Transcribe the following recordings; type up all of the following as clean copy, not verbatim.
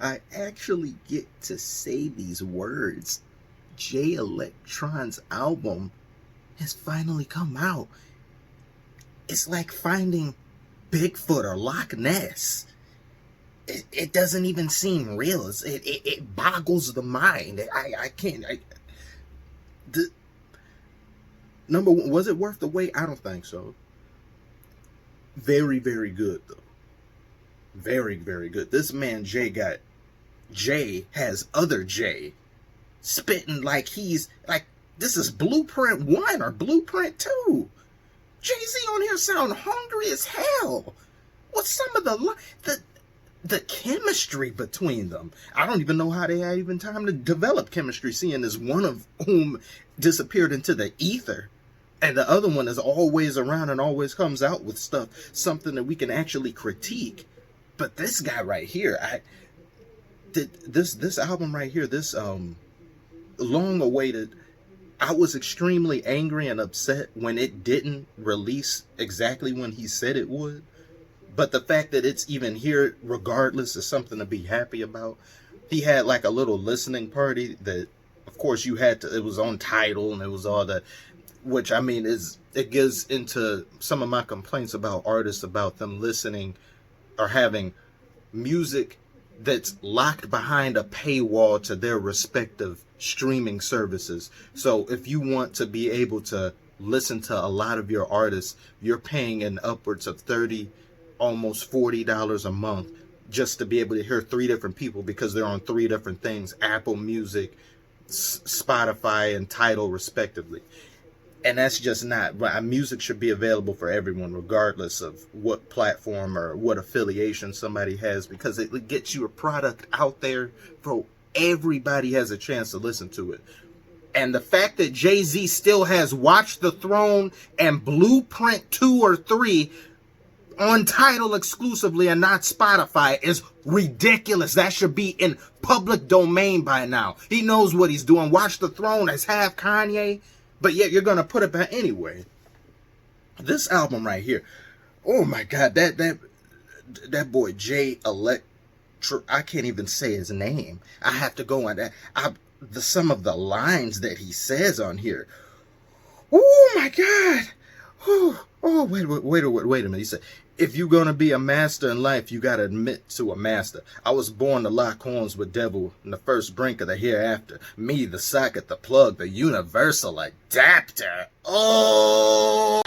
I actually get to say these words. Jay Electron's album has finally come out. It's like finding Bigfoot or Loch Ness. It doesn't even seem real. It boggles the mind. I can't. Number one, was it worth the wait? I don't think so. Very, very good, though. Very, very good. This man, Jay has other Jay spitting like he's, like, this is Blueprint 1 or Blueprint 2. Jay-Z on here sound hungry as hell. What's some of the chemistry between them? I don't even know how they had even time to develop chemistry, seeing as one of whom disappeared into the ether. And the other one is always around and always comes out with stuff, something that we can actually critique. But this guy right here, this album right here, this long awaited, I was extremely angry and upset when it didn't release exactly when he said it would. But the fact that it's even here regardless is something to be happy about. He had like a little listening party that, of course, you had to, it was on Tidal and it was all that, which I mean it gives into some of my complaints about artists, about them listening or having music that's locked behind a paywall to their respective streaming services. So if you want to be able to listen to a lot of your artists, you're paying in upwards of $30, almost $40 a month just to be able to hear 3 different people because they're on 3 different things: Apple Music, Spotify, and Tidal respectively. And that's just not right. Music should be available for everyone, regardless of what platform or what affiliation somebody has, because it gets you a product out there, bro. Everybody has a chance to listen to it. And the fact that Jay-Z still has Watch the Throne and Blueprint 2 or 3 on Tidal exclusively and not Spotify is ridiculous. That should be in public domain by now. He knows what he's doing. Watch the Throne has half Kanye, but yet you're going to put it back anyway. This album right here, oh my God, that boy Jay I can't even say his name. I have to go on that. Some of the lines that he says on here. Oh my God. Wait a minute. He said, if you're going to be a master in life, you got to admit to a master. I was born to lock horns with devil in the first brink of the hereafter. Me, the socket, the plug, the universal adapter. Oh!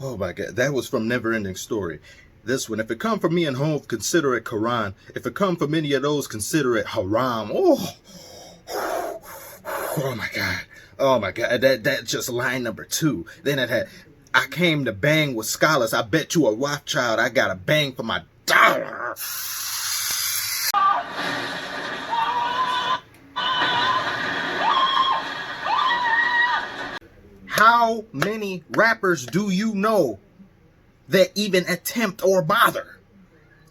Oh my God, that was from Neverending Story. This one, if it come from me and Hove, consider it Quran. If it come from any of those, consider it haram. Oh my God. Oh my God. That just line number 2. Then it had, I came to bang with scholars. I bet you a Rothschild I got a bang for my dollar. How many rappers do you know that even attempt or bother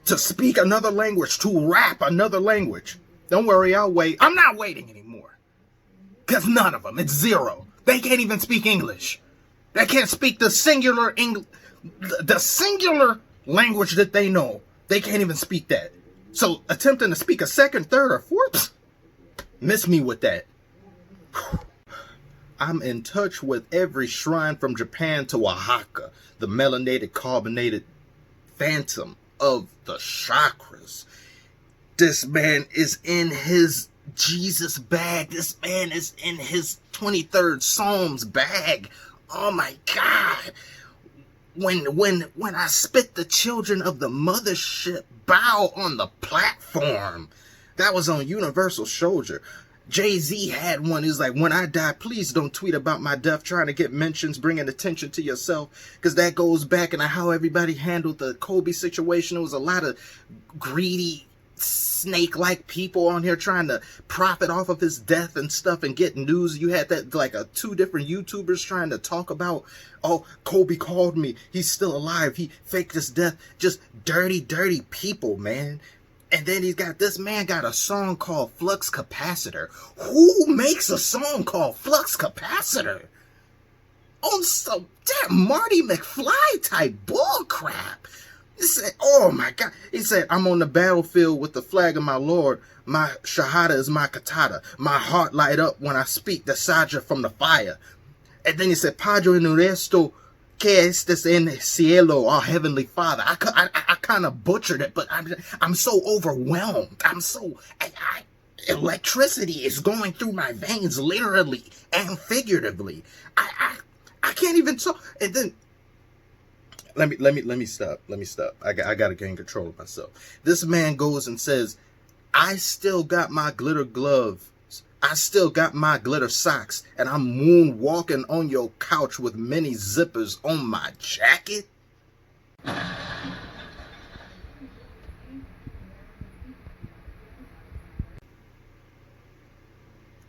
to speak another language, to rap another language? Don't worry, I'll wait. I'm not waiting anymore. Because none of them. It's 0. They can't even speak English. They can't speak the singular language that they know. They can't even speak that. So attempting to speak a second, third, or fourth, miss me with that. I'm in touch with every shrine from Japan to Oaxaca, the melanated, carbonated phantom of the chakras. This man is in his Jesus bag. This man is in his 23rd Psalms bag. Oh my God. When I spit, the children of the mothership bow on the platform. That was on Universal Soldier. Jay-Z had one. He's like, when I die, please don't tweet about my death trying to get mentions, bringing attention to yourself. Because that goes back into how everybody handled the Kobe situation. It was a lot of greedy, snake-like people on here trying to profit off of his death and stuff and get news. You had that, like, 2 different YouTubers trying to talk about, oh, Kobe called me. He's still alive. He faked his death. Just dirty, dirty people, man. And then this man got a song called Flux Capacitor. Who makes a song called Flux Capacitor? on some damn Marty McFly type bull crap. He said, oh my God. He said, I'm on the battlefield with the flag of my Lord. My shahada is my katana. My heart light up when I speak the saja from the fire. And then he said, Padre nuestro que estés en el cielo, our heavenly Father. I kind of butchered it, but I'm so overwhelmed. Electricity is going through my veins, literally and figuratively. I can't even talk. And then let me stop. I got to gain control of myself. This man goes and says, I still got my glitter gloves. I still got my glitter socks, and I'm moonwalking on your couch with many zippers on my jacket.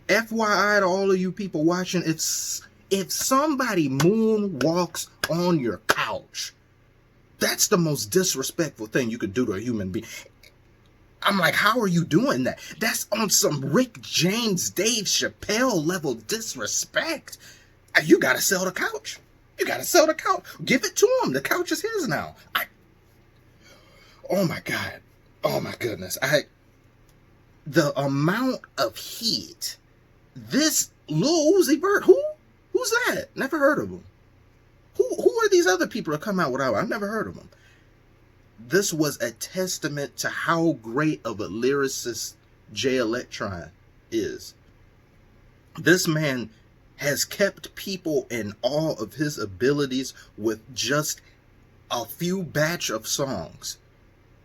FYI to all of you people watching, if somebody moonwalks on your couch, that's the most disrespectful thing you could do to a human being. I'm like, how are you doing that? That's on some Rick James, Dave Chappelle level disrespect. You gotta sell the couch. You gotta sell the couch. Give it to him. The couch is his now. Oh my God. Oh my goodness. The amount of heat. This Lil Uzi Vert, who's that? Never heard of him. Who are these other people that come out with I've never heard of them. This was a testament to how great of a lyricist Jay Electronica is. This man has kept people in awe of his abilities with just a few batch of songs.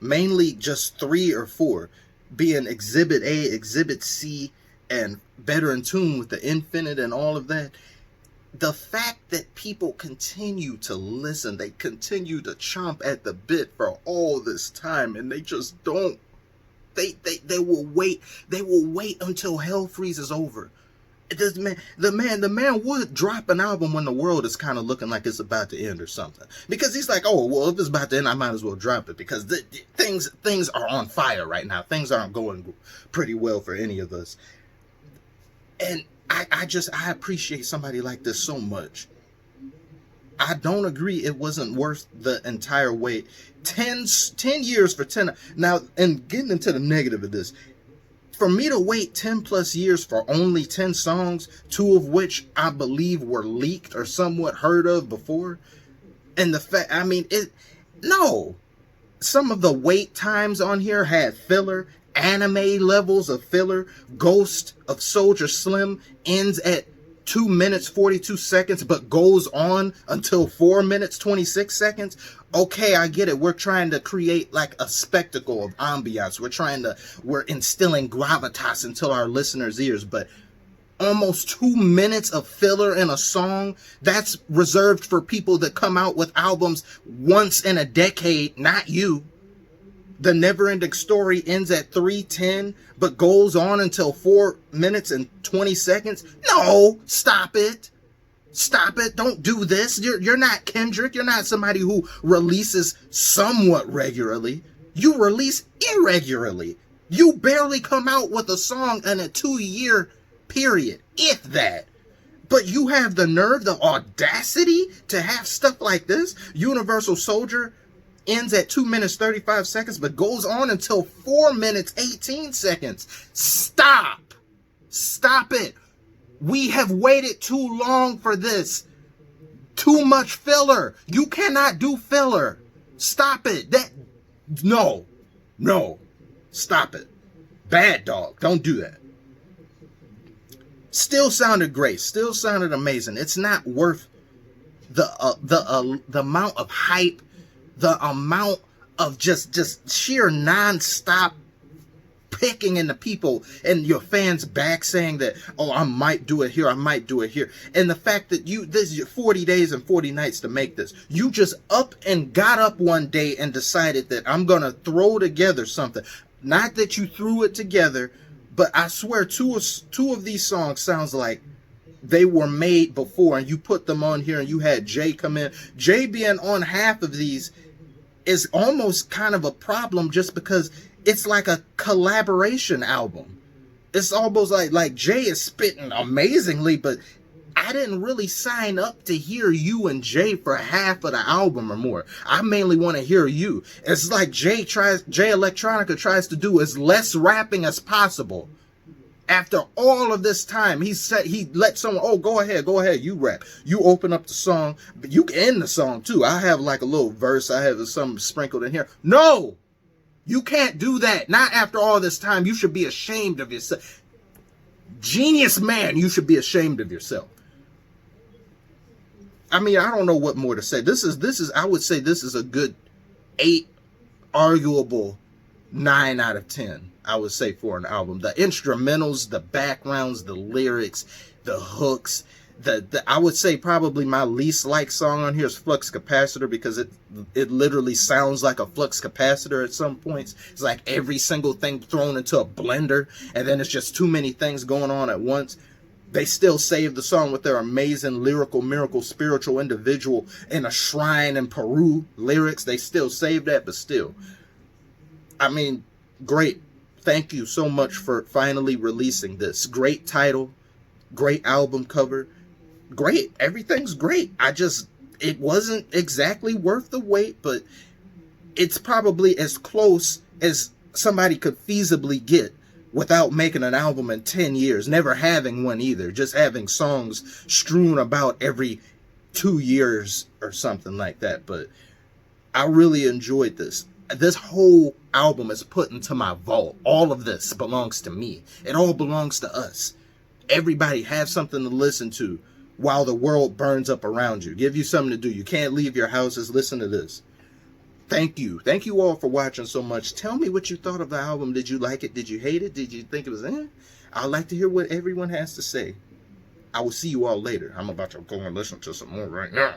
Mainly just 3 or 4, being Exhibit A, Exhibit C, and Better in Tune with the Infinite and all of that. The fact that people continue to listen, they continue to chomp at the bit for all this time, and they just don't. They will wait. They will wait until hell freezes over. The man would drop an album when the world is kind of looking like it's about to end or something, because he's like, oh well, if it's about to end, I might as well drop it, because things are on fire right now. Things aren't going pretty well for any of us, and I appreciate somebody like this so much. I don't agree it wasn't worth the entire wait. 10 years for 10. Now, and getting into the negative of this, for me to wait 10 plus years for only 10 songs, 2 of which I believe were leaked or somewhat heard of before, and the fact, no. Some of the wait times on here had filler, anime levels of filler. Ghost of Soldier Slim ends at 2 minutes 42 seconds but goes on until 4 minutes 26 seconds. Okay, I get it. We're trying to create like a spectacle of ambiance. We're instilling gravitas into our listeners' ears, but almost 2 minutes of filler in a song, that's reserved for people that come out with albums once in a decade, not you. The Neverending Story ends at 3:10, but goes on until 4 minutes and 20 seconds. No, stop it. Stop it. Don't do this. You're not Kendrick. You're not somebody who releases somewhat regularly. You release irregularly. You barely come out with a song in a 2-year period, if that. But you have the nerve, the audacity to have stuff like this. Universal Soldier ends at 2 minutes 35 seconds, but goes on until 4 minutes 18 seconds. Stop. Stop it. We have waited too long for this. Too much filler. You cannot do filler. Stop it. No. Stop it. Bad dog. Don't do that. Still sounded great. Still sounded amazing. It's not worth the amount of hype, the amount of just sheer non-stop picking in the people and your fans back saying that, oh, I might do it here, I might do it here. And the fact that this is your 40 days and 40 nights to make this. You just up and got up one day and decided that I'm going to throw together something. Not that you threw it together, but I swear two of these songs sounds like they were made before and you put them on here and you had Jay come in. Jay being on half of these is almost kind of a problem, just because it's like a collaboration album. It's almost like Jay is spitting amazingly, but I I didn't really sign up to hear you and Jay for half of the album or more. I mainly want to hear you. It's like Jay Electronica tries to do as less rapping as possible. After all of this time, he let someone, oh, go ahead, you rap. You open up the song, but you can end the song too. I have like a little verse, I have some sprinkled in here. No, you can't do that. Not after all this time. You should be ashamed of yourself. Genius man, you should be ashamed of yourself. I mean, I don't know what more to say. This is, I would say this is a good 8, arguable 9 out of 10. I would say for an album. The instrumentals, the backgrounds, the lyrics, the hooks, I would say probably my least liked song on here is Flux Capacitor, because it literally sounds like a flux capacitor at some points. It's like every single thing thrown into a blender, and then it's just too many things going on at once. They still saved the song with their amazing lyrical, miracle, spiritual individual in a shrine in Peru lyrics. They still saved that, but still. I mean, great. Thank you so much for finally releasing this. Great title, great album cover, great. Everything's great. It wasn't exactly worth the wait, but it's probably as close as somebody could feasibly get without making an album in 10 years, never having one either, just having songs strewn about every 2 years or something like that. But I really enjoyed this. This whole album is put into my vault. All of this belongs to me. It all belongs to us. Everybody have something to listen to while the world burns up around you. Give you something to do. You can't leave your houses. Listen to this. Thank you. Thank you all for watching so much. Tell me what you thought of the album. Did you like it? Did you hate it? Did you think it was I'd like to hear what everyone has to say. I will see you all later. I'm about to go and listen to some more right now.